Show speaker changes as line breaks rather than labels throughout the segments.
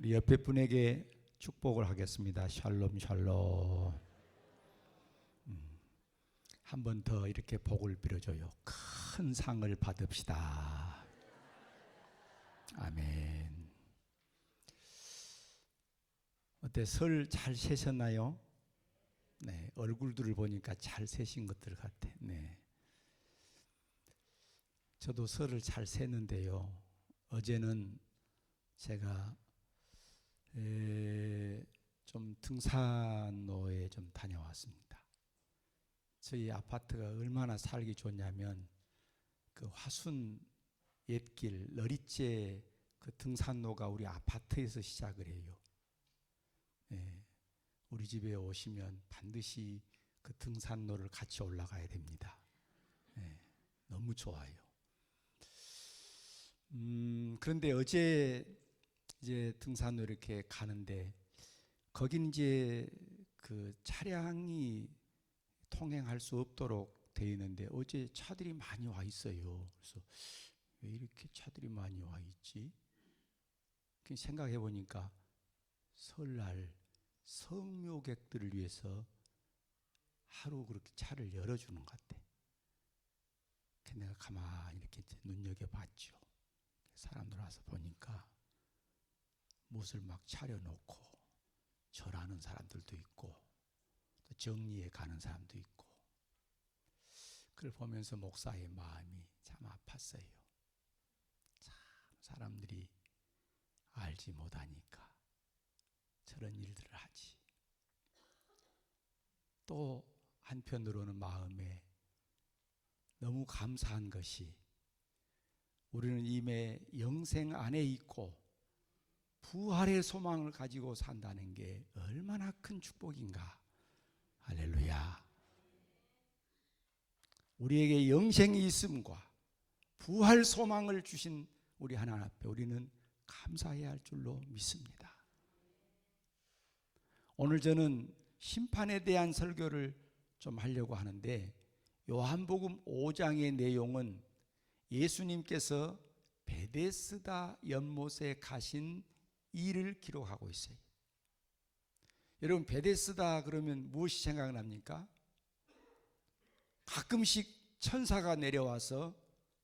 우리 옆에 분에게 축복을 하겠습니다. 샬롬 샬롬. 한 번 더 이렇게 복을 빌어줘요. 큰 상을 받읍시다. 아멘. 어때, 설 잘 세셨나요? 네, 얼굴들을 보니까 잘 세신 것들 같아. 네. 저도 설을 잘 세는데요. 어제는 제가 좀 등산로에 좀 다녀왔습니다. 저희 아파트가 얼마나 살기 좋냐면 그 화순 옛길 너릿제 그 등산로가 우리 아파트에서 시작을 해요. 네, 우리 집에 오시면 반드시 그 등산로를 같이 올라가야 됩니다. 네, 너무 좋아요. 그런데 어제 이제 등산로 이렇게 가는데 거긴 이제 그 차량이 통행할 수 없도록 되어 있는데 어제 차들이 많이 와 있어요. 그래서 왜 이렇게 차들이 많이 와 있지? 생각해 보니까 설날 성묘객들을 위해서 하루 그렇게 차를 열어주는 것 같아. 내가 가만히 이렇게 눈여겨봤죠. 사람들 와서 보니까 못을 막 차려놓고 절하는 사람들도 있고 또 정리해 가는 사람도 있고, 그걸 보면서 목사의 마음이 참 아팠어요. 참 사람들이 알지 못하니까 저런 일들을 하지. 또 한편으로는 마음에 너무 감사한 것이 우리는 이미 영생 안에 있고 부활의 소망을 가지고 산다는 게 얼마나 큰 축복인가. 할렐루야. 우리에게 영생이 있음과 부활 소망을 주신 우리 하나님 앞에 우리는 감사해야 할 줄로 믿습니다. 오늘 저는 심판에 대한 설교를 좀 하려고 하는데, 요한복음 5장의 내용은 예수님께서 베데스다 연못에 가신 일을 기록하고 있어요. 여러분, 베데스다 그러면 무엇이 생각납니까? 가끔씩 천사가 내려와서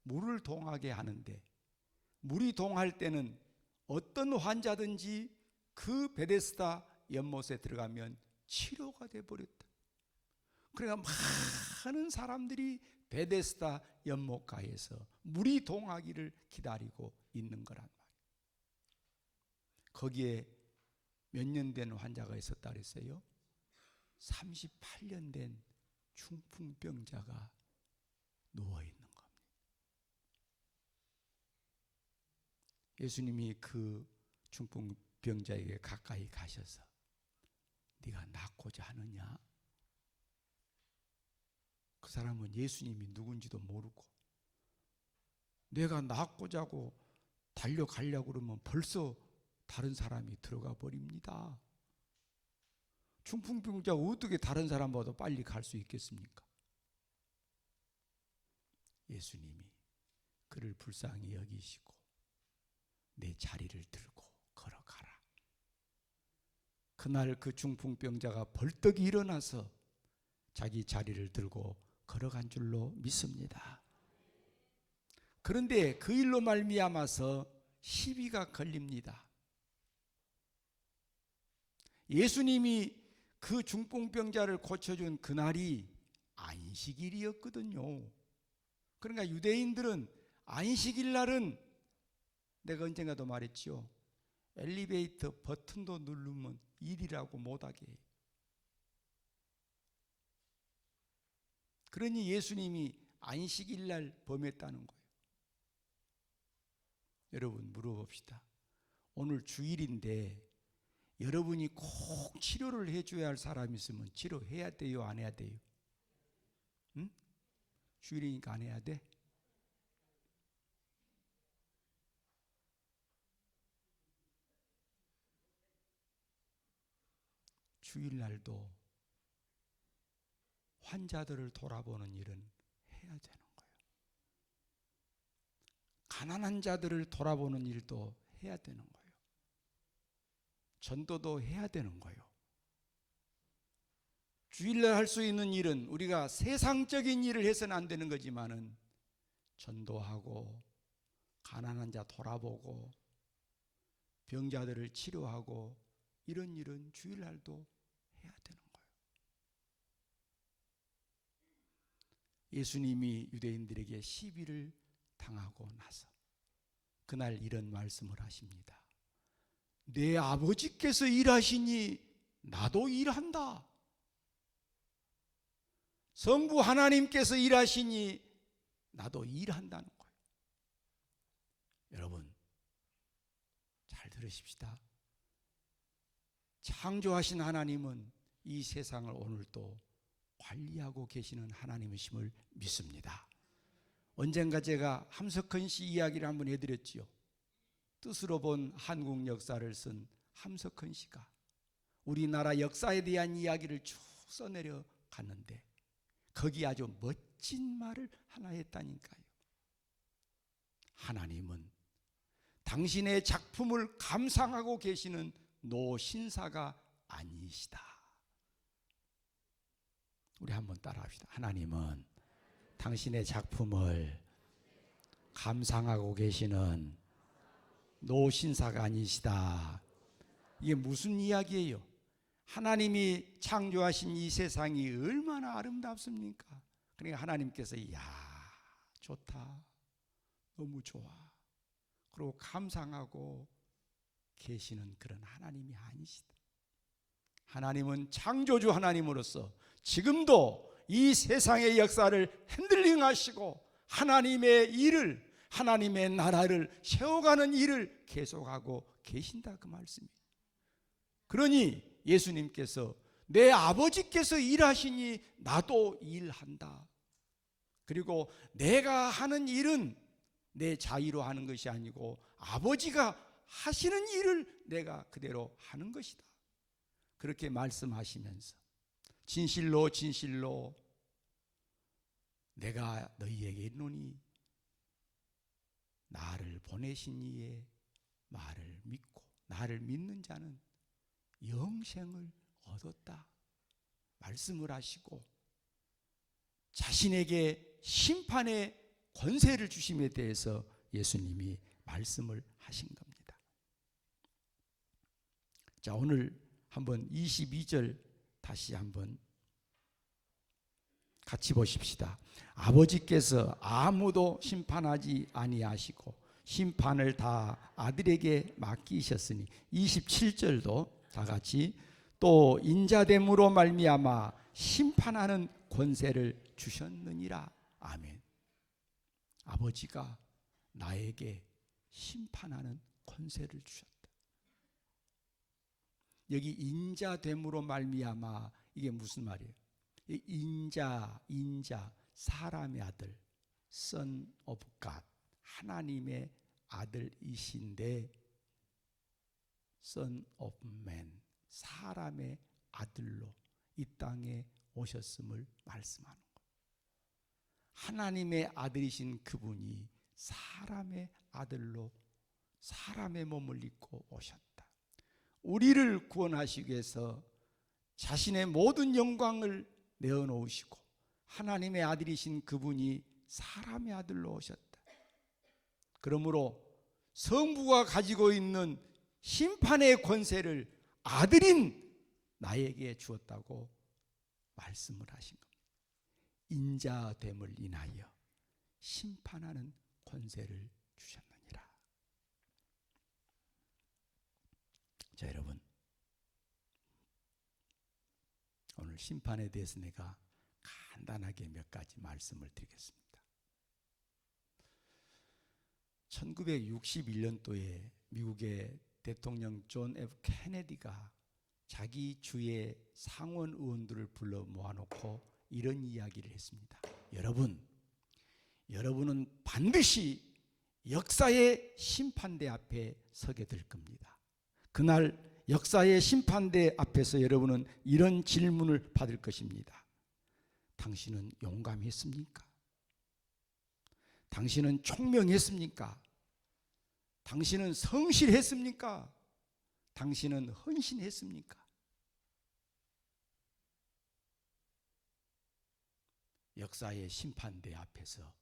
물을 동하게 하는데, 물이 동할 때는 어떤 환자든지 그 베데스다 연못에 들어가면 치료가 되어버렸다. 그러니까 많은 사람들이 베데스다 연못가에서 물이 동하기를 기다리고 있는 거란 말이에요. 거기에 몇 년 된 환자가 있었다 그랬어요? 38년 된 중풍병자가 누워있는 겁니다. 예수님이 그 중풍병자에게 가까이 가셔서 네가 낫고자 하느냐? 그 사람은 예수님이 누군지도 모르고 내가 낫고자 하고 달려가려고 그러면 벌써 다른 사람이 들어가 버립니다. 중풍병자가 어떻게 다른 사람보다 빨리 갈 수 있겠습니까? 예수님이 그를 불쌍히 여기시고 내 자리를 들고 걸어가라. 그날 그 중풍병자가 벌떡 일어나서 자기 자리를 들고 걸어간 줄로 믿습니다. 그런데 그 일로 말미암아서 시비가 걸립니다. 예수님이 그 중풍병자를 고쳐준 그날이 안식일이었거든요. 그러니까 유대인들은 안식일 날은, 내가 언젠가도 말했죠, 엘리베이터 버튼도 누르면 일이라고 못하게 해요. 그러니 예수님이 안식일 날 범했다는 거예요. 여러분, 물어봅시다. 오늘 주일인데 여러분이 꼭 치료를 해줘야 할 사람이 있으면 치료해야 돼요, 안 해야 돼요? 응? 주일이니까 안 해야 돼? 주일날도 환자들을 돌아보는 일은 해야 되는 거예요. 가난한 자들을 돌아보는 일도 해야 되는 거예요. 전도도 해야 되는 거예요. 주일날 할 수 있는 일은 우리가 세상적인 일을 해서는 안 되는 거지만은 전도하고 가난한 자 돌아보고 병자들을 치료하고 이런 일은 주일날도 해야 되는 거예요. 예수님이 유대인들에게 시비를 당하고 나서 그날 이런 말씀을 하십니다. 내 아버지께서 일하시니 나도 일한다. 성부 하나님께서 일하시니 나도 일한다는 거예요. 여러분 잘 들으십시다. 창조하신 하나님은 이 세상을 오늘도 관리하고 계시는 하나님이심을 믿습니다. 언젠가 제가 함석헌 씨 이야기를 한번 해드렸지요. 뜻으로 본 한국 역사를 쓴 함석헌 씨가 우리나라 역사에 대한 이야기를 쭉 써내려 갔는데 거기 아주 멋진 말을 하나 했다니까요. 하나님은 당신의 작품을 감상하고 계시는 노신사가 아니시다. 우리 한번 따라합시다. 하나님은 당신의 작품을 감상하고 계시는 노신사가 아니시다. 이게 무슨 이야기예요? 하나님이 창조하신 이 세상이 얼마나 아름답습니까? 그러니까 하나님께서 이야 좋다, 너무 좋아, 그리고 감상하고 계시는 그런 하나님이 아니시다. 하나님은 창조주 하나님으로서 지금도 이 세상의 역사를 핸들링하시고 하나님의 일을, 하나님의 나라를 세워가는 일을 계속하고 계신다, 그 말씀이에요. 그러니 예수님께서 내 아버지께서 일하시니 나도 일한다. 그리고 내가 하는 일은 내 자의로 하는 것이 아니고 아버지가 하시는 일을 내가 그대로 하는 것이다. 그렇게 말씀하시면서 진실로 진실로 내가 너희에게 이르노니 나를 보내신 이의 말을 믿고 나를 믿는 자는 영생을 얻었다 말씀을 하시고 자신에게 심판의 권세를 주심에 대해서 예수님이 말씀을 하신 겁니다. 자, 오늘 한번 22절 다시 한번 같이 보십시다. 아버지께서 아무도 심판하지 아니하시고 심판을 다 아들에게 맡기셨으니 27절도 다 같이 또 인자됨으로 말미암아 심판하는 권세를 주셨느니라. 아멘. 아버지가 나에게 심판하는 권세를 주셨다. 여기 인자됨으로 말미암아 이게 무슨 말이에요? 인자 사람의 아들, Son of God, 하나님의 아들이신데 Son of Man, 사람의 아들로 이 땅에 오셨음을 말씀하는 거예요. 하나님의 아들이신 그분이 사람의 아들로 사람의 몸을 입고 오셨다. 우리를 구원하시기 위해서 자신의 모든 영광을 내어놓으시고 하나님의 아들이신 그분이 사람의 아들로 오셨다. 그러므로 성부가 가지고 있는 심판의 권세를 아들인 나에게 주었다고 말씀을 하신 겁니다. 인자됨을 인하여 심판하는 권세를 주셨느니라. 자, 여러분, 오늘 심판에 대해서 내가 간단하게 몇 가지 말씀을 드리겠습니다. 1961년도에 미국의 대통령 존 F 케네디가 자기 주의 상원 의원들을 불러 모아놓고 이런 이야기를 했습니다. 여러분은 반드시 역사의 심판대 앞에 서게 될 겁니다. 그날 역사의 심판대 앞에서 여러분은 이런 질문을 받을 것입니다. 당신은 용감했습니까? 당신은 총명했습니까? 당신은 성실했습니까? 당신은 헌신했습니까? 역사의 심판대 앞에서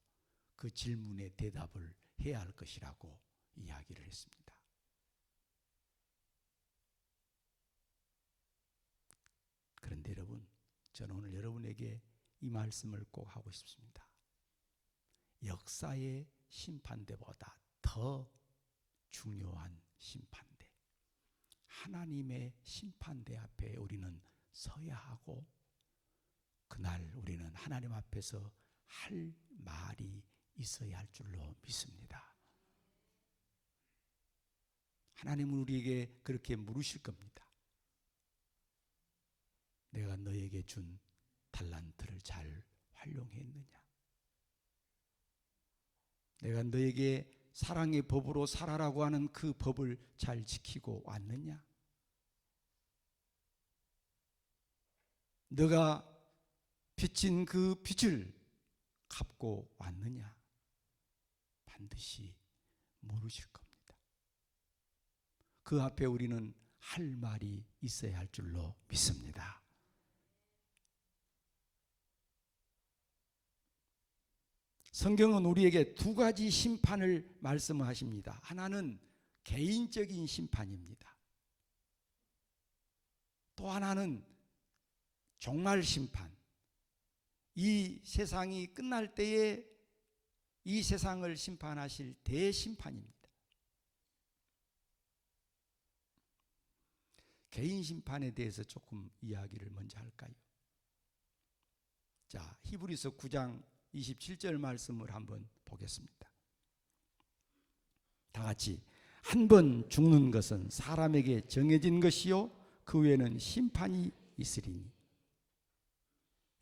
그 질문에 대답을 해야 할 것이라고 이야기를 했습니다. 그런데 여러분, 저는 오늘 여러분에게 이 말씀을 꼭 하고 싶습니다. 역사의 심판대보다 더 중요한 심판대, 하나님의 심판대 앞에 우리는 서야 하고, 그날 우리는 하나님 앞에서 할 말이 있어야 할 줄로 믿습니다. 하나님은 우리에게 그렇게 물으실 겁니다. 내가 너에게 준 달란트를 잘 활용했느냐? 내가 너에게 사랑의 법으로 살아라고 하는 그 법을 잘 지키고 왔느냐? 너가 빚진 그 빚을 갚고 왔느냐? 반드시 물으실 겁니다. 그 앞에 우리는 할 말이 있어야 할 줄로 믿습니다. 성경은 우리에게 두 가지 심판을 말씀하십니다. 하나는 개인적인 심판입니다. 또 하나는 종말 심판. 이 세상이 끝날 때에 이 세상을 심판하실 대심판입니다. 개인 심판에 대해서 조금 이야기를 먼저 할까요? 자, 히브리서 9장 27절 말씀을 한번 보겠습니다. 다 같이. 한 번 죽는 것은 사람에게 정해진 것이요 그 외에는 심판이 있으리니.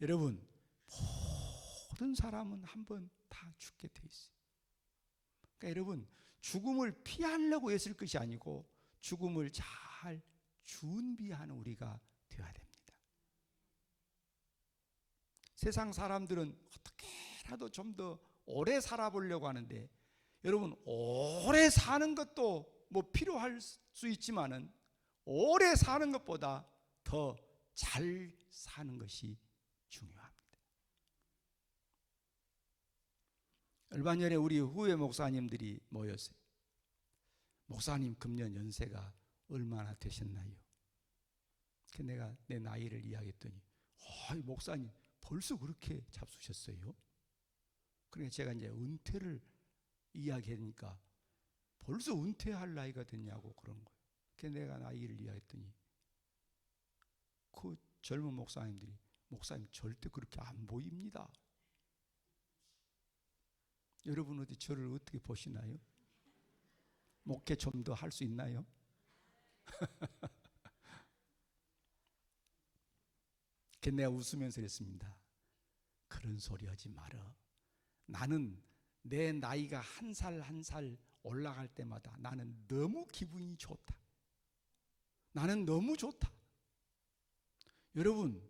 여러분, 모든 사람은 한 번 다 죽게 돼 있어요. 그러니까 여러분, 죽음을 피하려고 했을 것이 아니고 죽음을 잘 준비하는 우리가 되어야 됩니다. 세상 사람들은 어떻게라도 좀 더 오래 살아보려고 하는데, 여러분, 오래 사는 것도 뭐 필요할 수 있지만은 오래 사는 것보다 더 잘 사는 것이 중요합니다. 얼마 전에 우리 후회 목사님들이 모였어요. 목사님, 금년 연세가 얼마나 되셨나요? 내가 내 나이를 이야기했더니, 목사님 벌써 그렇게 잡수셨어요? 그러니까 제가 이제 은퇴를 이야기하니까 벌써 은퇴할 나이가 됐냐고 그런 거예요. 그래서 내가 나이를 이야기했더니 그 젊은 목사님들이, 목사님 절대 그렇게 안 보입니다. 여러분 어디 저를 어떻게 보시나요? 목회 좀 더 할 수 있나요? 내가 웃으면서 했습니다. 그런 소리 하지 마라. 나는 내 나이가 한 살 한 살 올라갈 때마다 나는 너무 기분이 좋다. 나는 너무 좋다. 여러분,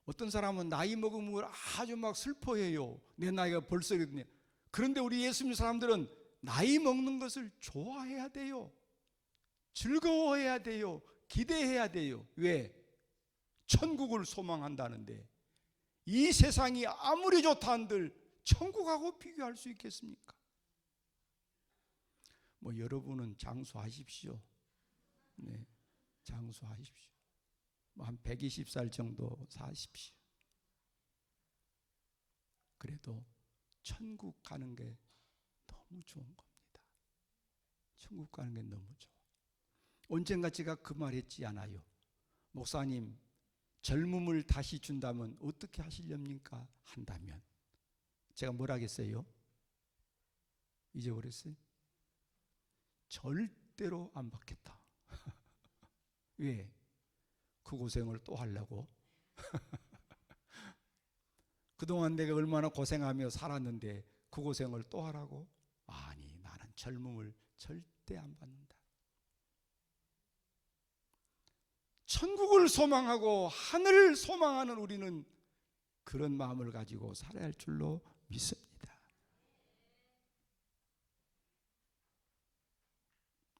어떤 사람은 나이 먹은 걸 아주 막 슬퍼해요. 내 나이가 벌써 이거든요. 그런데 우리 예수님 사람들은 나이 먹는 것을 좋아해야 돼요. 즐거워해야 돼요. 기대해야 돼요. 왜? 천국을 소망한다는데, 이 세상이 아무리 좋다 한들 천국하고 비교할 수 있겠습니까? 뭐 여러분은 장수하십시오. 네, 장수하십시오. 뭐 한 120살 정도 사십시오. 그래도 천국 가는 게 너무 좋은 겁니다. 천국 가는 게 너무 좋아. 언젠가 제가 그 말 했지 않아요? 목사님, 젊음을 다시 준다면 어떻게 하시렵니까? 한다면 제가 뭘 하겠어요? 잊어버렸어요? 절대로 안 받겠다. 왜? 그 고생을 또 하려고? 그동안 내가 얼마나 고생하며 살았는데 그 고생을 또 하라고? 아니, 나는 젊음을 절대 안 받는다. 천국을 소망하고 하늘을 소망하는 우리는 그런 마음을 가지고 살아야 할 줄로 믿습니다.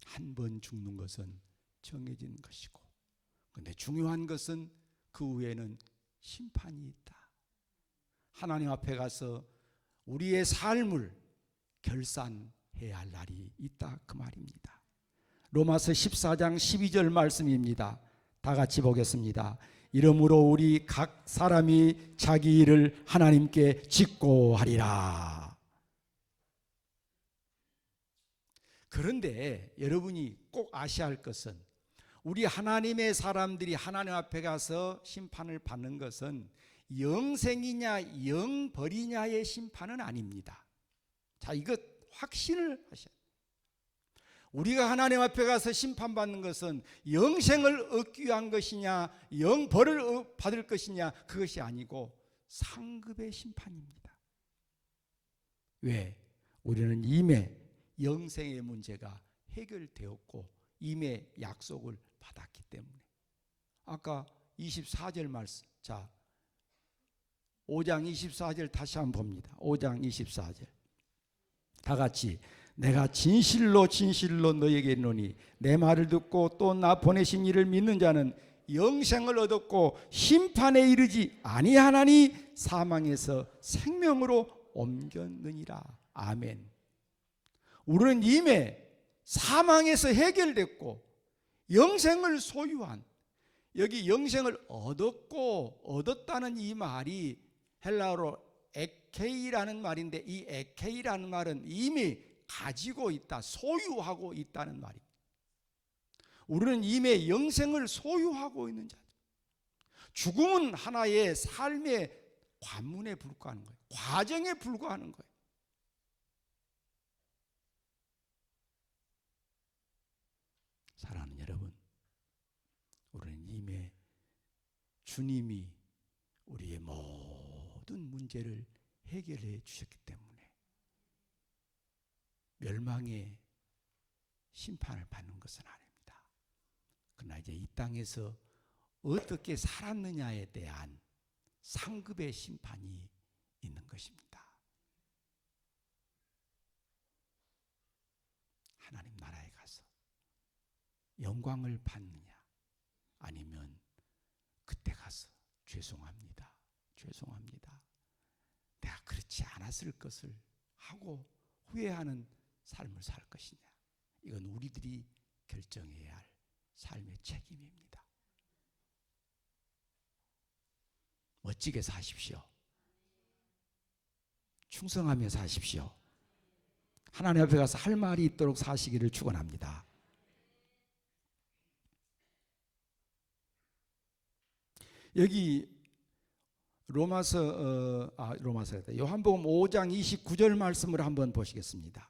한 번 죽는 것은 정해진 것이고, 그런데 중요한 것은 그 후에는 심판이 있다. 하나님 앞에 가서 우리의 삶을 결산해야 할 날이 있다, 그 말입니다. 로마서 14장 12절 말씀입니다. 다 같이 보겠습니다. 이러므로 우리 각 사람이 자기 일을 하나님께 짓고 하리라. 그런데 여러분이 꼭 아셔야 할 것은, 우리 하나님의 사람들이 하나님 앞에 가서 심판을 받는 것은 영생이냐 영벌이냐의 심판은 아닙니다. 자, 이거 확신을 하셔야 돼요. 우리가 하나님 앞에 가서 심판받는 것은 영생을 얻기 위한 것이냐 영벌을 받을 것이냐, 그것이 아니고 상급의 심판입니다. 왜? 우리는 이미 영생의 문제가 해결되었고 이미 약속을 받았기 때문에. 아까 24절 말씀, 자 5장 24절 다시 한번 봅니다. 5장 24절 다 같이, 내가 진실로 진실로 너에게 이르노니 내 말을 듣고 또 나 보내신 이를 믿는 자는 영생을 얻었고 심판에 이르지 아니하나니 사망에서 생명으로 옮겼느니라. 아멘. 우리는 이미 사망에서 해결됐고 영생을 소유한, 여기 영생을 얻었고 얻었다는 이 말이 헬라어로 에케이라는 말인데, 이 에케이라는 말은 이미 가지고 있다, 소유하고 있다는 말입니다. 우리는 이미 영생을 소유하고 있는 자들. 죽음은 하나의 삶의 관문에 불과하는 거예요. 과정에 불과하는 거예요. 사랑하는 여러분, 우리는 이미 주님이 우리의 모든 문제를 해결해 주셨기 때문에 멸망의 심판을 받는 것은 아닙니다. 그러나 이제 이 땅에서 어떻게 살았느냐에 대한 상급의 심판이 있는 것입니다. 하나님 나라에 가서 영광을 받느냐, 아니면 그때 가서 죄송합니다, 죄송합니다, 내가 그렇지 않았을 것을 하고 후회하는 삶을 살 것이냐, 이건 우리들이 결정해야 할 삶의 책임입니다. 멋지게 사십시오. 충성하며 사십시오. 하나님 앞에 가서 할 말이 있도록 사시기를 축원합니다. 여기 요한복음 5장 29절 말씀을 한번 보시겠습니다.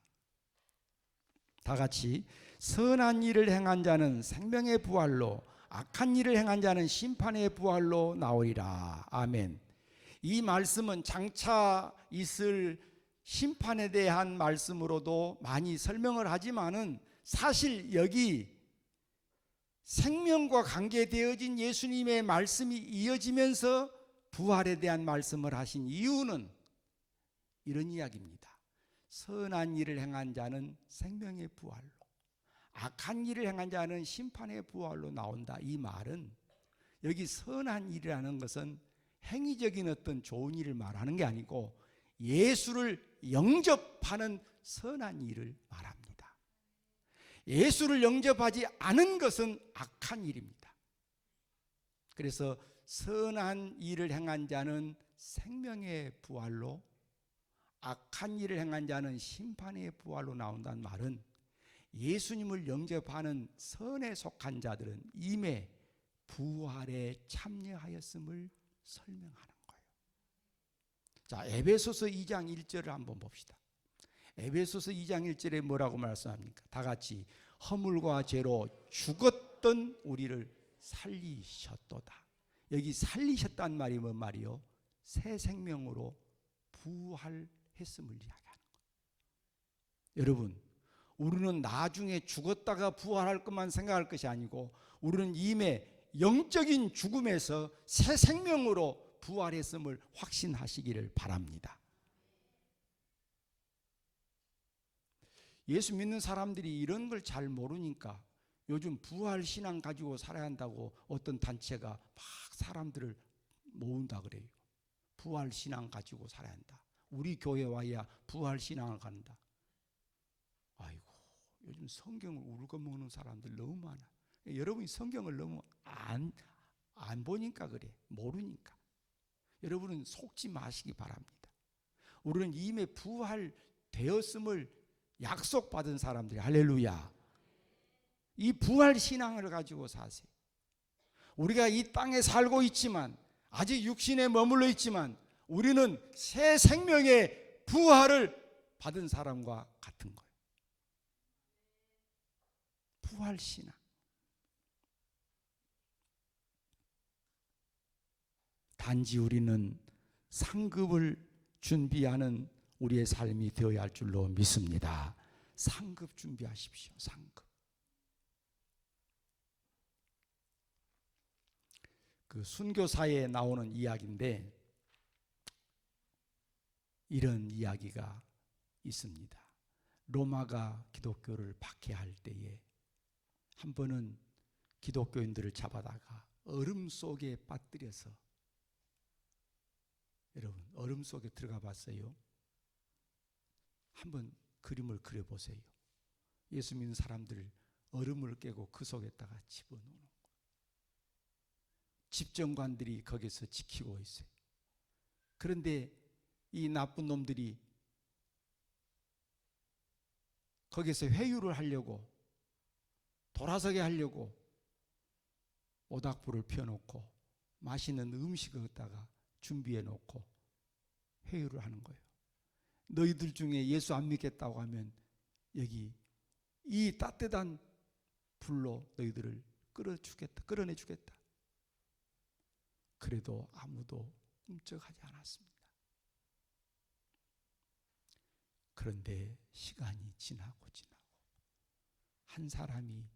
다 같이, 선한 일을 행한 자는 생명의 부활로, 악한 일을 행한 자는 심판의 부활로 나오리라. 아멘. 이 말씀은 장차 있을 심판에 대한 말씀으로도 많이 설명을 하지만은, 사실 여기 생명과 관계되어진 예수님의 말씀이 이어지면서 부활에 대한 말씀을 하신 이유는 이런 이야기입니다. 선한 일을 행한 자는 생명의 부활로, 악한 일을 행한 자는 심판의 부활로 나온다. 이 말은, 여기 선한 일이라는 것은 행위적인 어떤 좋은 일을 말하는 게 아니고 예수를 영접하는 선한 일을 말합니다. 예수를 영접하지 않은 것은 악한 일입니다. 그래서 선한 일을 행한 자는 생명의 부활로, 악한 일을 행한 자는 심판의 부활로 나온다는 말은, 예수님을 영접하는 선에 속한 자들은 이미 부활에 참여하였음을 설명하는 거예요. 자, 에베소서 2장 1절을 한번 봅시다. 에베소서 2장 1절에 뭐라고 말씀합니까? 다 같이, 허물과 죄로 죽었던 우리를 살리셨도다. 여기 살리셨다는 말이 뭔 말이요? 새 생명으로 부활했음을 이야기하는 거예요. 여러분, 우리는 나중에 죽었다가 부활할 것만 생각할 것이 아니고, 우리는 이미 영적인 죽음에서 새 생명으로 부활했음을 확신하시기를 바랍니다. 예수 믿는 사람들이 이런 걸 잘 모르니까 요즘 부활 신앙 가지고 살아야 한다고 어떤 단체가 막 사람들을 모은다 그래요. 부활 신앙 가지고 살아야 한다. 우리 교회 와야 부활 신앙을 갖는다. 아이고, 요즘 성경을 울거먹는 사람들 너무 많아. 여러분이 성경을 너무 안 보니까 그래. 모르니까. 여러분은 속지 마시기 바랍니다. 우리는 이미 부활되었음을 약속받은 사람들이, 할렐루야. 이 부활 신앙을 가지고 사세요. 우리가 이 땅에 살고 있지만, 아직 육신에 머물러 있지만, 우리는 새 생명의 부활을 받은 사람과 같은 거예요. 부활 신앙. 단지 우리는 상급을 준비하는 우리의 삶이 되어야 할 줄로 믿습니다. 상급 준비하십시오. 상급. 그 순교사에 나오는 이야기인데 이런 이야기가 있습니다. 로마가 기독교를 박해할 때에 한 번은 기독교인들을 잡아다가 얼음 속에 빠뜨려서, 여러분 얼음 속에 들어가 봤어요? 한번 그림을 그려보세요. 예수 믿는 사람들 얼음을 깨고 그 속에다가 집어넣는 거예요. 집정관들이 거기서 지키고 있어요. 그런데 이 나쁜 놈들이 거기서 회유를 하려고, 돌아서게 하려고 모닥불을 펴놓고 맛있는 음식을 갖다가 준비해 놓고 회유를 하는 거예요. 너희들 중에 예수 안 믿겠다고 하면 여기 이 따뜻한 불로 너희들을 끌어내 주겠다. 그래도 아무도 꿈쩍하지 않았습니다. 그런데 시간이 지나고 한 사람이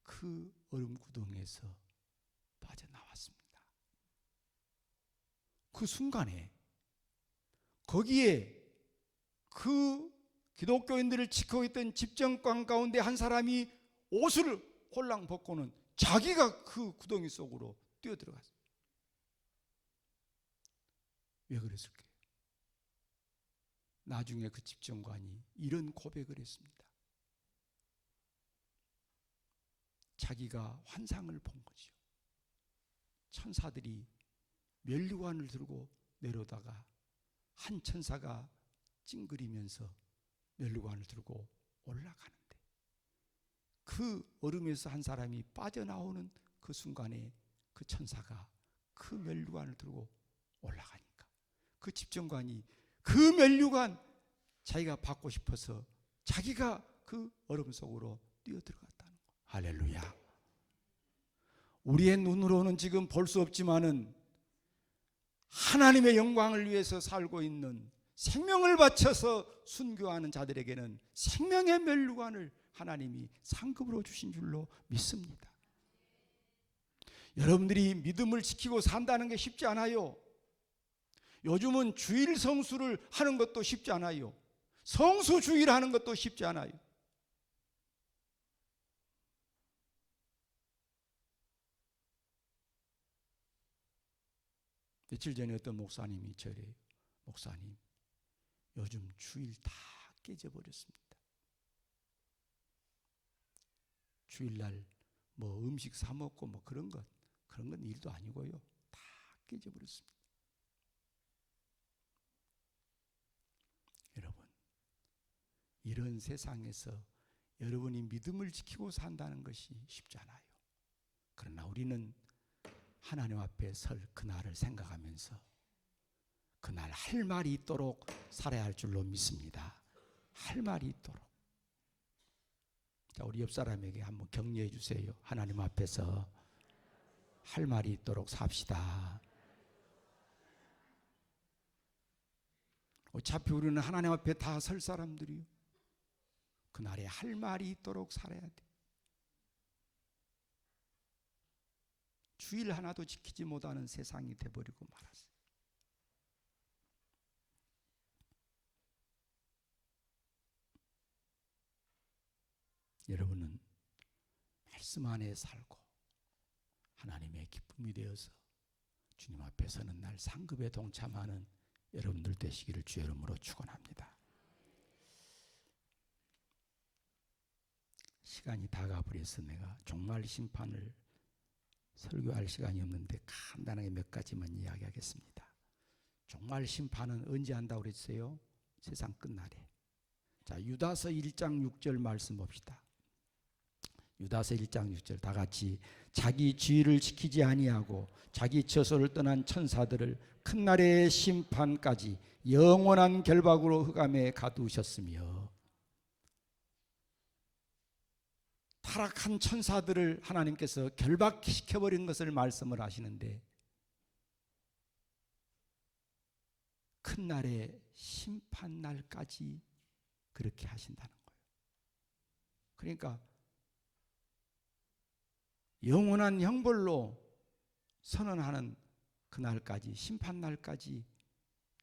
그 얼음 구덩이에서 빠져나왔습니다. 그 순간에 거기에 그 기독교인들을 지키고 있던 집정관 가운데 한 사람이 옷을 홀랑 벗고는 자기가 그 구덩이 속으로 뛰어들어갔어요. 왜 그랬을까요? 나중에 그 집정관이 이런 고백을 했습니다. 자기가 환상을 본 거죠. 천사들이 면류관을 들고 내려오다가 한 천사가 찡그리면서 면류관을 들고 올라가는데 그 얼음에서 한 사람이 빠져나오는 그 순간에 그 천사가 그 면류관을 들고 올라가니까 그 집정관이 그 면류관 자기가 받고 싶어서 자기가 그 얼음 속으로 뛰어들어갔다는 거. 할렐루야. 우리의 눈으로는 지금 볼 수 없지만은 하나님의 영광을 위해서 살고 있는, 생명을 바쳐서 순교하는 자들에게는 생명의 면류관을 하나님이 상급으로 주신 줄로 믿습니다. 여러분들이 믿음을 지키고 산다는 게 쉽지 않아요. 요즘은 주일 성수를 하는 것도 쉽지 않아요. 성수 주일 하는 것도 쉽지 않아요. 며칠 전에 어떤 목사님이 저래요. 목사님, 요즘 주일 다 깨져버렸습니다. 주일날 뭐 음식 사 먹고 뭐 그런 건 일도 아니고요. 다 깨져버렸습니다. 여러분, 이런 세상에서 여러분이 믿음을 지키고 산다는 것이 쉽지 않아요. 그러나 우리는 하나님 앞에 설 그날을 생각하면서 그날 할 말이 있도록 살아야 할 줄로 믿습니다. 할 말이 있도록. 자, 우리 옆 사람에게 한번 격려해 주세요. 하나님 앞에서 할 말이 있도록 삽시다. 어차피 우리는 하나님 앞에 다 설 사람들이요. 그날에 할 말이 있도록 살아야 돼. 주일 하나도 지키지 못하는 세상이 돼버리고 말았어요. 여러분은 말씀 안에 살고 하나님의 기쁨이 되어서 주님 앞에 서는 날 상급에 동참하는 여러분들 되시기를 주의 이름으로 축원합니다. 시간이 다 가버려서 내가 종말 심판을 설교할 시간이 없는데 간단하게 몇 가지만 이야기하겠습니다. 종말 심판은 언제 한다고 그랬어요? 세상 끝날에. 자, 유다서 1장 6절 말씀 봅시다. 유다서 1장 6절 다 같이 자기 지위를 지키지 아니하고 자기 처소를 떠난 천사들을 큰 날의 심판까지 영원한 결박으로 흑암에 가두셨으며, 타락한 천사들을 하나님께서 결박시켜버린 것을 말씀을 하시는데 큰 날의 심판날까지 그렇게 하신다는 거예요. 그러니까 영원한 형벌로 선언하는 그날까지, 심판날까지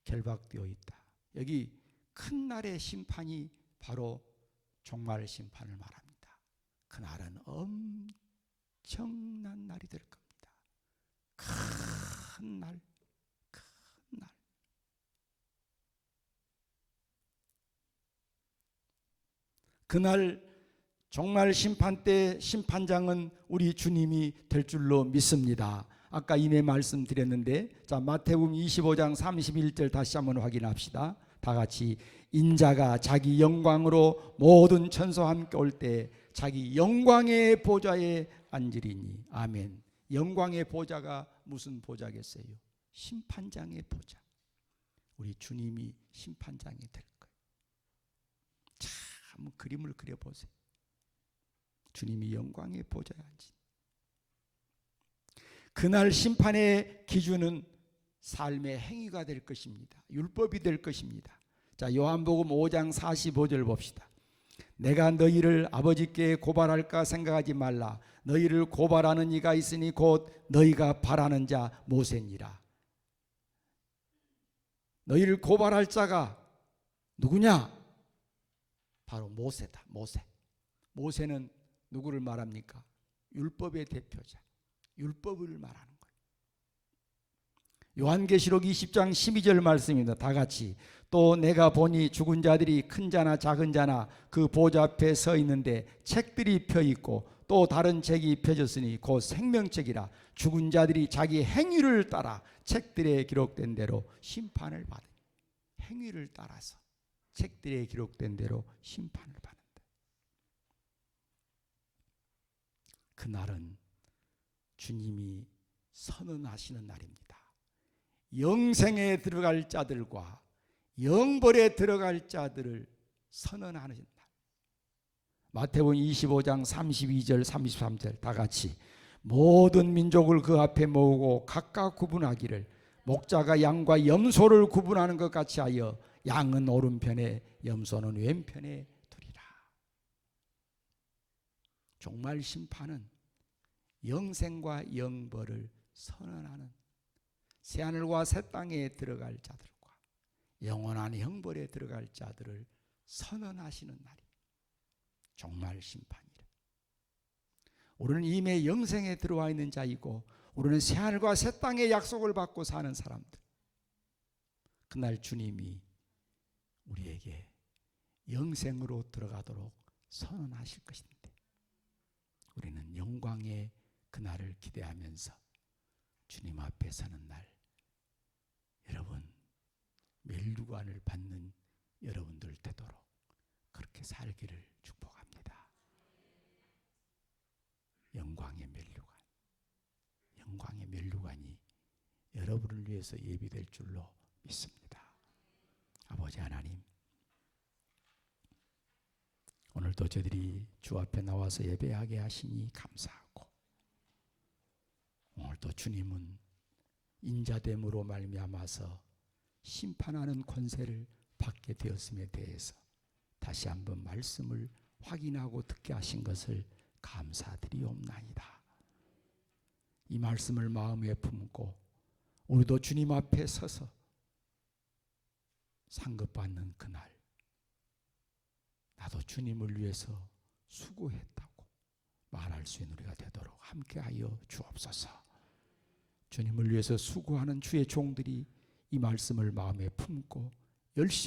결박되어 있다. 여기 큰 날의 심판이 바로 종말 심판을 말합니다. 그날은 엄청난 날이 될 겁니다. 큰 날, 큰 날. 그날 종말 심판 때 심판장은 우리 주님이 될 줄로 믿습니다. 아까 이미 말씀드렸는데, 자, 마태복음 25장 31절 다시 한번 확인합시다. 다 같이 인자가 자기 영광으로 모든 천사와 함께 올 때 자기 영광의 보좌에 앉으리니. 아멘. 영광의 보좌가 무슨 보좌겠어요? 심판장의 보좌. 우리 주님이 심판장이 될 거예요. 자, 한번 그림을 그려보세요. 주님이 영광의 보좌에 앉으니. 그날 심판의 기준은 삶의 행위가 될 것입니다. 율법이 될 것입니다. 자, 요한복음 5장 45절 봅시다. 내가 너희를 아버지께 고발할까 생각하지 말라. 너희를 고발하는 이가 있으니 곧 너희가 바라는 자 모세니라. 너희를 고발할 자가 누구냐? 바로 모세다. 모세. 모세는 누구를 말합니까? 율법의 대표자. 율법을 말하는 거예요. 요한계시록 20장 12절 말씀입니다. 다 같이. 또 내가 보니 죽은 자들이 큰 자나 작은 자나 그 보좌 앞에 서 있는데 책들이 펴 있고 또 다른 책이 펴졌으니 곧 생명책이라. 죽은 자들이 자기 행위를 따라 책들에 기록된 대로 심판을 받으니. 행위를 따라서 책들에 기록된 대로 심판을 받는다. 그날은 주님이 선언하시는 날입니다. 영생에 들어갈 자들과 영벌에 들어갈 자들을 선언하는 날. 마태복음 25장 32절 33절 다 같이. 모든 민족을 그 앞에 모으고 각각 구분하기를 목자가 양과 염소를 구분하는 것 같이 하여 양은 오른편에 염소는 왼편에 두리라. 종말 심판은 영생과 영벌을 선언하는, 새하늘과 새 땅에 들어갈 자들과 영원한 형벌에 들어갈 자들을 선언하시는 날이 종말 심판이라. 우리는 이미 영생에 들어와 있는 자이고 우리는 새하늘과 새 땅의 약속을 받고 사는 사람들. 그날 주님이 우리에게 영생으로 들어가도록 선언하실 것인데 우리는 영광의 그날을 기대하면서 주님 앞에 서는 날, 여러분 멸류관을 받는 여러분들 되도록 그렇게 살기를 축복합니다. 영광의 멸류관, 영광의 멸류관이 여러분을 위해서 예비될 줄로 믿습니다. 아버지 하나님, 오늘도 저희들이 주 앞에 나와서 예배하게 하시니 감사하고, 오늘도 주님은 인자됨으로 말미암아서 심판하는 권세를 받게 되었음에 대해서 다시 한번 말씀을 확인하고 듣게 하신 것을 감사드리옵나이다. 이 말씀을 마음에 품고 우리도 주님 앞에 서서 상급받는 그날, 나도 주님을 위해서 수고했다고, 말할 수 있는 우리가 되도록 함께하여 주옵소서. 주님을 위해서 수고하는 주의 종들이 이 말씀을 마음에 품고 열심히